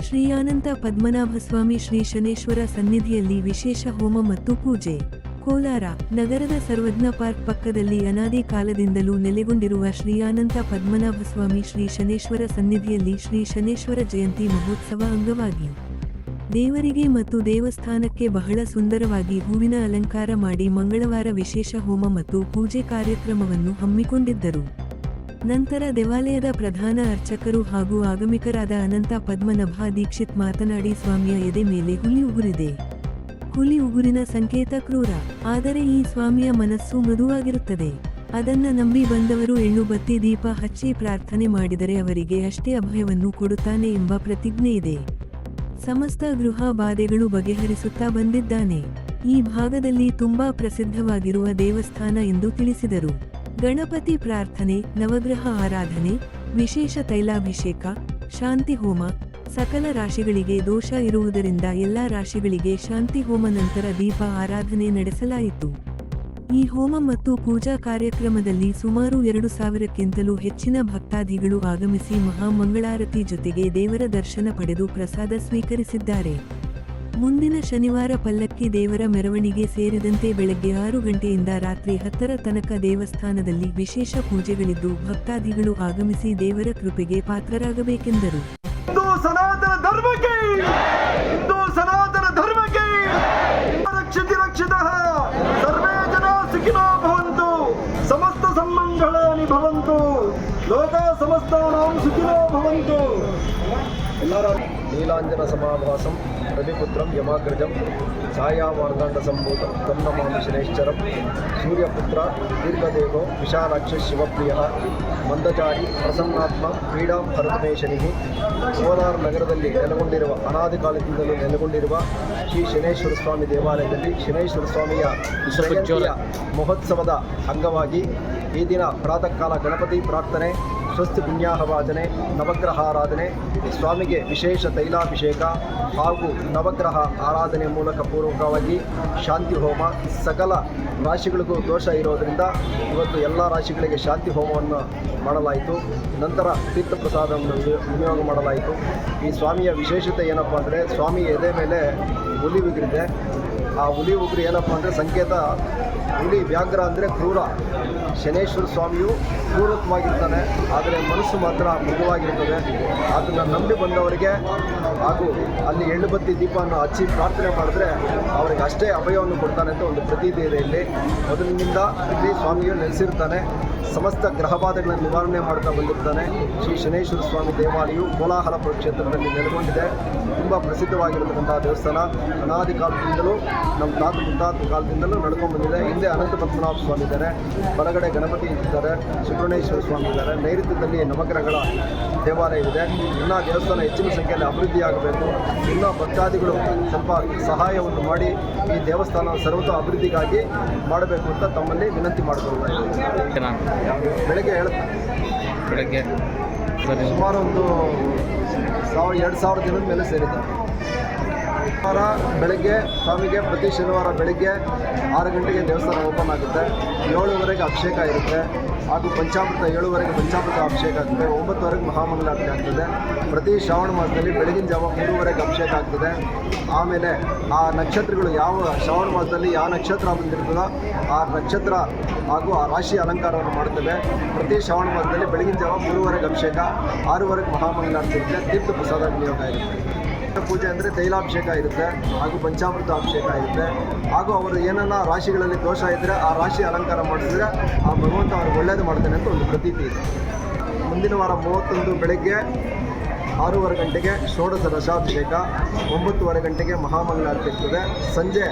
ಶ್ರೀ ಅನಂತ ಪದ್ಮನಾಭಸ್ವಾಮಿ ಶ್ರೀ ಶನೇಶ್ವರ ಸನ್ನಿಧಿಯಲ್ಲಿ ವಿಶೇಷ ಹೋಮ ಮತ್ತು ಪೂಜೆ. ಕೋಲಾರ ನಗರದ ಸರ್ವಜ್ಞ ಪಾರ್ಕ್ ಪಕ್ಕದಲ್ಲಿ ಅನಾದಿ ಕಾಲದಿಂದಲೂ ನೆಲೆಗೊಂಡಿರುವ ಶ್ರೀ ಅನಂತ ಪದ್ಮನಾಭಸ್ವಾಮಿ ಶ್ರೀ ಶನೇಶ್ವರ ಸನ್ನಿಧಿಯಲ್ಲಿ ಶ್ರೀ ಶನೇಶ್ವರ ಜಯಂತಿ ಮಹೋತ್ಸವ ಅಂಗವಾಗಿ ದೇವರಿಗೆ ಮತ್ತು ದೇವಸ್ಥಾನಕ್ಕೆ ಬಹಳ ಸುಂದರವಾಗಿ ಹೂವಿನ ಅಲಂಕಾರ ಮಾಡಿ ಮಂಗಳವಾರ ವಿಶೇಷ ಹೋಮ ಮತ್ತು ಪೂಜೆ ಕಾರ್ಯಕ್ರಮವನ್ನು ಹಮ್ಮಿಕೊಂಡಿದ್ದರು. ನಂತರ ದೇವಾಲಯದ ಪ್ರಧಾನ ಅರ್ಚಕರು ಹಾಗೂ ಆಗಮಿಕರಾದ ಅನಂತ ಪದ್ಮನಾಭ ದೀಕ್ಷಿತ್ ಮಾತನಾಡಿ, ಸ್ವಾಮಿಯ ಎದೆ ಮೇಲೆ ಹುಲಿ ಉಗುರಿದೆ. ಹುಲಿ ಉಗುರಿನ ಸಂಕೇತ ಕ್ರೂರ, ಆದರೆ ಈ ಸ್ವಾಮಿಯ ಮನಸ್ಸು ಮೃದುವಾಗಿರುತ್ತದೆ. ಅದನ್ನ ನಂಬಿ ಬಂದವರು ಎಳ್ಳು ಬತ್ತಿ ದೀಪ ಹಚ್ಚಿ ಪ್ರಾರ್ಥನೆ ಮಾಡಿದರೆ ಅವರಿಗೆ ಅಷ್ಟೇ ಅಭಯವನ್ನು ಕೊಡುತ್ತಾನೆ ಎಂಬ ಪ್ರತಿಜ್ಞೆ ಇದೆ. ಸಮಸ್ತ ಗೃಹ ಬಾಧೆಗಳು ಬಗೆಹರಿಸುತ್ತಾ ಬಂದಿದ್ದಾನೆ. ಈ ಭಾಗದಲ್ಲಿ ತುಂಬಾ ಪ್ರಸಿದ್ಧವಾಗಿರುವ ದೇವಸ್ಥಾನ ಎಂದು ತಿಳಿಸಿದರು. ಗಣಪತಿ ಪ್ರಾರ್ಥನೆ, ನವಗ್ರಹ ಆರಾಧನೆ, ವಿಶೇಷ ತೈಲಾಭಿಷೇಕ, ಶಾಂತಿ ಹೋಮ, ಸಕಲ ರಾಶಿಗಳಿಗೆ ದೋಷ ಇರುವುದರಿಂದ ಎಲ್ಲಾ ರಾಶಿಗಳಿಗೆ ಶಾಂತಿ ಹೋಮ ನಂತರ ದೀಪ ಆರಾಧನೆ ನಡೆಸಲಾಯಿತು. ಈ ಹೋಮ ಮತ್ತು ಪೂಜಾ ಕಾರ್ಯಕ್ರಮದಲ್ಲಿ ಸುಮಾರು 2,000ಕ್ಕಿಂತಲೂ ಹೆಚ್ಚಿನ ಭಕ್ತಾದಿಗಳು ಆಗಮಿಸಿ ಮಹಾಮಂಗಳಾರತಿ ಜೊತೆಗೆ ದೇವರ ದರ್ಶನ ಪಡೆದು ಪ್ರಸಾದ ಸ್ವೀಕರಿಸಿದ್ದಾರೆ. ಮುಂದಿನ ಶನಿವಾರ ಪಲ್ಲಕ್ಕಿ ದೇವರ ಮೆರವಣಿಗೆ ಸೇರಿದಂತೆ ಬೆಳಗ್ಗೆ 6 ಗಂಟೆಯಿಂದ ರಾತ್ರಿ 10ರ ತನಕ ದೇವಸ್ಥಾನದಲ್ಲಿ ವಿಶೇಷ ಪೂಜೆಗಳಿದ್ದು ಭಕ್ತಾದಿಗಳು ಆಗಮಿಸಿ ದೇವರ ಕೃಪೆಗೆ ಪಾತ್ರರಾಗಬೇಕೆಂದರು. ಹಿಂದೂ ಸನಾತನ ಧರ್ಮಕ್ಕೆ, ಹಿಂದೂ ಸನಾತನ ಧರ್ಮಕ್ಕೆ ರಕ್ಷಿತಿ ರಕ್ಷಿತಃ ಸರ್ವೇ ಜನ ಸುಖಿನೋ ಭವಂತು, ಸಮಸ್ತ ಸನ್ಮಂಗಳಾನಿ ಭವಂತು, ಲೋಕ ಸಮಸ್ತಾನಾಂ ಸುಖಿನೋ ಭವಂತು. ನೀಲಾಂಜನ ಸಮಾಭಾಸಂ ರವಿಪುತ್ರಂ ಯಮಾಗ್ರಜಂ ಛಾಯಾಮಾರ್ತಾಂಡ ಸಂಭೂತಂ ತಂ ನಮಾಮಿ ಶನೈಶ್ಚರಂ ಸೂರ್ಯಪುತ್ರ ದೀರ್ಘದೇಹೋ ವಿಶಾಲಾಕ್ಷ ಶಿವಪ್ರಿಯ ಮಂದಚಾರಿ ಪ್ರಸನ್ನಾತ್ಮ ಕ್ರೀಡಾಂ ಹರತಮೇ ಶನಿಃ. ಕೋಲಾರ ನಗರದಲ್ಲಿ ನೆಲೆಗೊಂಡಿರುವ ಅನಾದಿ ಕಾಲದಿಂದಲೂ ನೆಲೆಗೊಂಡಿರುವ ಶ್ರೀ ಶನೇಶ್ವರ ಸ್ವಾಮಿ ದೇವಾಲಯದಲ್ಲಿ ಶನೇಶ್ವರ ಸ್ವಾಮಿಯ ಜಯಂತಿಯ ಮಹೋತ್ಸವದ ಅಂಗವಾಗಿ ಈ ದಿನ ಪ್ರಾತಃ ಕಾಲ ಗಣಪತಿ ಪ್ರಾರ್ಥನೆ, ಸ್ವಸ್ತಿ ಪುಣ್ಯಾಹವಾಚನೆ, ನವಗ್ರಹ ಆರಾಧನೆ, ಸ್ವಾಮಿಗೆ ವಿಶೇಷ ತೈಲಾಭಿಷೇಕ ಹಾಗೂ ನವಗ್ರಹ ಆರಾಧನೆ ಮೂಲಕ ಪೂರ್ವಕವಾಗಿ ಶಾಂತಿ ಹೋಮ, ಸಕಲ ರಾಶಿಗಳಿಗೂ ದೋಷ ಇರೋದರಿಂದ ಇವತ್ತು ಎಲ್ಲ ರಾಶಿಗಳಿಗೆ ಶಾಂತಿ ಹೋಮವನ್ನು ಮಾಡಲಾಯಿತು. ನಂತರ ತೀರ್ಥ ಪ್ರಸಾದವನ್ನು ವಿನಿಯೋಗ ಮಾಡಲಾಯಿತು. ಈ ಸ್ವಾಮಿಯ ವಿಶೇಷತೆ ಏನಪ್ಪ ಅಂದರೆ, ಸ್ವಾಮಿ ಎದೆ ಮೇಲೆ ಹುಲಿ ಉಗುರಿದೆ. ಆ ಹುಲಿ ಉಗುರು ಏನಪ್ಪ ಅಂದರೆ ಸಂಕೇತ, ಹುಲಿ ವ್ಯಾಘ್ರ ಅಂದರೆ ಕ್ರೂರ. ಶನೇಶ್ವರ ಸ್ವಾಮಿಯು ಕ್ರೂರತ್ವವಾಗಿರ್ತಾನೆ, ಆದರೆ ಮನಸ್ಸು ಮಾತ್ರ ಮೃದುವಾಗಿರ್ತದೆ. ಅದನ್ನು ನಂಬಿ ಬಂದವರಿಗೆ ಹಾಗೂ ಅಲ್ಲಿ ಎಳ್ಳು ಬತ್ತಿ ದೀಪವನ್ನು ಹಚ್ಚಿ ಪ್ರಾರ್ಥನೆ ಮಾಡಿದ್ರೆ ಅವರಿಗೆ ಅಷ್ಟೇ ಅಭಯವನ್ನು ಕೊಡ್ತಾನೆ ಅಂತ ಒಂದು ಪ್ರತೀತಿ ಇದೆ. ಇಲ್ಲಿ ಮೊದಲಿನಿಂದ ಇಲ್ಲಿ ಸ್ವಾಮಿಯು ನೆಲೆಸಿರ್ತಾನೆ, ಸಮಸ್ತ ಗ್ರಹಬಾಧೆಗಳನ್ನು ನಿವಾರಣೆ ಮಾಡ್ತಾ ಬಂದಿರ್ತಾನೆ. ಶ್ರೀ ಶನೇಶ್ವರ ಸ್ವಾಮಿ ದೇವಾಲಯವು ಕೋಲಾಹಲಪುರ ಕ್ಷೇತ್ರದಲ್ಲಿ ನೆಲೆಗೊಂಡಿದೆ. ತುಂಬ ಪ್ರಸಿದ್ಧವಾಗಿರತಕ್ಕಂಥ ದೇವಸ್ಥಾನ. ಅನಾದಿ ಕಾಲದಿಂದಲೂ ನಮ್ಮ ತಾತ ಮುತ್ತಾತ ಕಾಲದಿಂದಲೂ ನಡ್ಕೊಂಡು ಬಂದಿದೆ. ಹಿಂದೆ ಅನಂತ ಪದ್ಮನಾಭ ಸ್ವಾಮಿ ಇದ್ದಾರೆ, ಬಲಗಡೆ ಗಣಪತಿ ಇದ್ದಾರೆ, ಸುಬ್ರಹ್ಮಣ್ಯೇಶ್ವರ ಸ್ವಾಮಿ ಇದ್ದಾರೆ, ನೈಋತ್ಯದಲ್ಲಿ ನವಗ್ರಹಗಳ ದೇವಾಲಯವಿದೆ. ಇನ್ನೂ ದೇವಸ್ಥಾನ ಹೆಚ್ಚಿನ ಸಂಖ್ಯೆಯಲ್ಲಿ ಅಭಿವೃದ್ಧಿಯಾಗಬೇಕು. ಇನ್ನೂ ಭಕ್ತಾದಿಗಳು ಸ್ವಲ್ಪ ಸಹಾಯವನ್ನು ಮಾಡಿ ಈ ದೇವಸ್ಥಾನ ಸರ್ವತ ಅಭಿವೃದ್ಧಿಗಾಗಿ ಮಾಡಬೇಕು ಅಂತ ತಮ್ಮಲ್ಲಿ ವಿನಂತಿ ಮಾಡಿಕೊಳ್ಳಲಾಗಿದೆ. ಬೆಳಗ್ಗೆ ಸುಮಾರು ಒಂದು 2,000 ಜನದ ಮೇಲೆ ಸೇರಿದ್ದಾರೆ. ಶನಿವಾರ ಬೆಳಗ್ಗೆ ಸ್ವಾಮಿಗೆ ಪ್ರತಿ ಶನಿವಾರ ಬೆಳಗ್ಗೆ 6 ಗಂಟೆಗೆ ದೇವಸ್ಥಾನ ಓಪನ್ ಆಗುತ್ತೆ. 7:30ಗೆ ಅಭಿಷೇಕ ಇರುತ್ತೆ ಹಾಗೂ ಪಂಚಾಮೃತ 7:30ಗೆ ಪಂಚಾಮೃತ ಅಭಿಷೇಕ ಆಗ್ತದೆ. 9:00ವರೆಗೆ ಮಹಾಮಂಗಳಾರತಿ ಆಗ್ತದೆ. ಪ್ರತಿ ಶ್ರಾವಣ ಮಾಸದಲ್ಲಿ ಬೆಳಗಿನ ಜಾವ 3:30ಗೆ ಅಭಿಷೇಕ ಆಗ್ತದೆ. ಆಮೇಲೆ ಆ ನಕ್ಷತ್ರಗಳು ಯಾವ ಶ್ರಾವಣ ಮಾಸದಲ್ಲಿ ಯಾವ ನಕ್ಷತ್ರ ಬಂದಿರ್ತದೋ ಆ ನಕ್ಷತ್ರ ಹಾಗೂ ಆ ರಾಶಿ ಅಲಂಕಾರವನ್ನು ಮಾಡ್ತೇವೆ. ಪ್ರತಿ ಶ್ರಾವಣ ಮಾಸದಲ್ಲಿ ಬೆಳಗಿನ ಜಾವ 3:30ಗೆ ಅಭಿಷೇಕ, 6:00ವರೆಗೆ ಮಹಾಮಂಗಳಾರತಿ ಇರುತ್ತೆ. ತೀರ್ಥ ಪ್ರಸಾದ ವಿನಿಯೋಗ ಇರುತ್ತೆ. ಪೂಜೆ ಅಂದರೆ ತೈಲಾಭಿಷೇಕ ಇರುತ್ತೆ ಹಾಗೂ ಪಂಚಾಮೃತ ಅಭಿಷೇಕ ಇರುತ್ತೆ. ಹಾಗೂ ಅವರು ಏನನ್ನ ರಾಶಿಗಳಲ್ಲಿ ದೋಷ ಇದ್ದರೆ ಆ ರಾಶಿ ಅಲಂಕಾರ ಮಾಡಿಸಿದ್ರೆ ಆ ಭಗವಂತ ಅವ್ರಿಗೆ ಒಳ್ಳೆಯದು ಮಾಡ್ತಾನೆ ಅಂತ ಒಂದು ಪ್ರತೀತಿ ಇದೆ. ಮುಂದಿನ ವಾರ 31 ಬೆಳಗ್ಗೆ 6:30 ಗಂಟೆಗೆ ಷೋಡಶ ರಸಾಭಿಷೇಕ, 9:30 ಗಂಟೆಗೆ ಮಹಾಮಂಗಳಾರತಿ ಇರ್ತದೆ. ಸಂಜೆ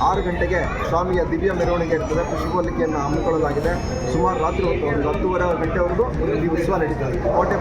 6 ಗಂಟೆಗೆ ಸ್ವಾಮಿಯ ದಿವ್ಯ ಮೆರವಣಿಗೆ ಇರ್ತದೆ. ಪುಷ್ಪವಲ್ಲಿಕೆಯನ್ನು ಹಮ್ಮಿಕೊಳ್ಳಲಾಗಿದೆ. ಸುಮಾರು ರಾತ್ರಿ ಹೊತ್ತು ಒಂದು 10:30 ಗಂಟೆವರೆಗೂ ಈ ಉತ್ಸವ ನಡೀತದೆ. ಕೋಟೆ